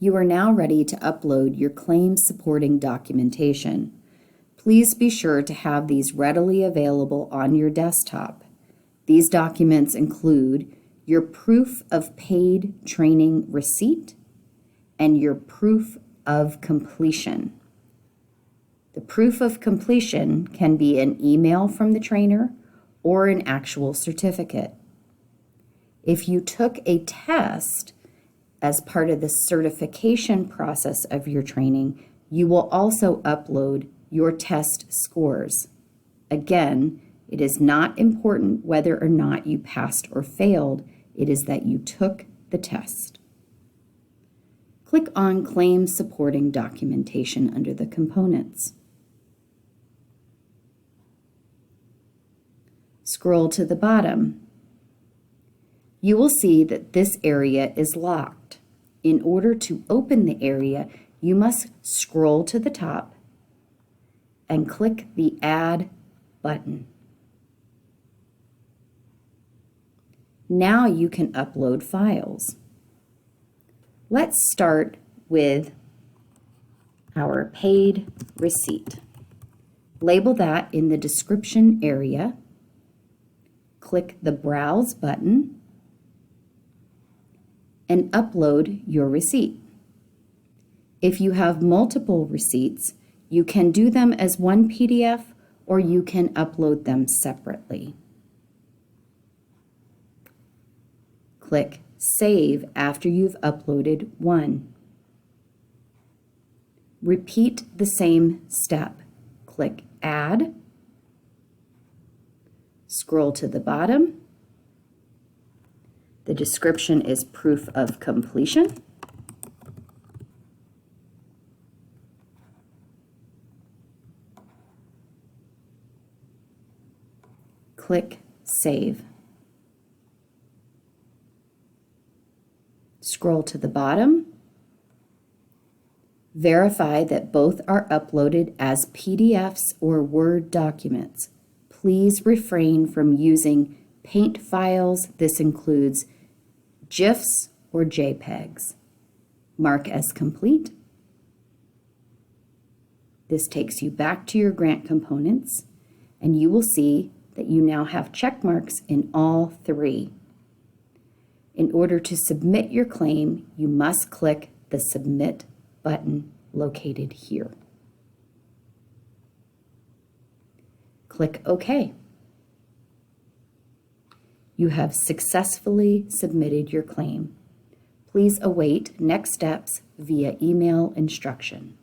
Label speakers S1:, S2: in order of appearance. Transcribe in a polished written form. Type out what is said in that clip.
S1: You are now ready to upload your claim supporting documentation. Please be sure to have these readily available on your desktop. These documents include your proof of paid training receipt and your proof of completion. The proof of completion can be an email from the trainer or an actual certificate. If you took a test as part of the certification process of your training, you will also upload your test scores. Again, it is not important whether or not you passed or failed, it is that you took the test. Click on Claim Supporting Documentation under the components. Scroll to the bottom. You will see that this area is locked. In order to open the area, you must scroll to the top and click the Add button. Now you can upload files. Let's start with our paid receipt. Label that in the description area. Click the Browse button and upload your receipt. If you have multiple receipts, you can do them as one PDF or you can upload them separately. Click Save after you've uploaded one. Repeat the same step. Click Add. Scroll to the bottom. The description is proof of completion. Click Save. Scroll to the bottom. Verify that both are uploaded as PDFs or Word documents. Please refrain from using paint files. This includes GIFs or JPEGs. Mark as complete. This takes you back to your grant components, and you will see that you now have check marks in all three. In order to submit your claim, you must click the Submit button located here. Click OK. You have successfully submitted your claim. Please await next steps via email instruction.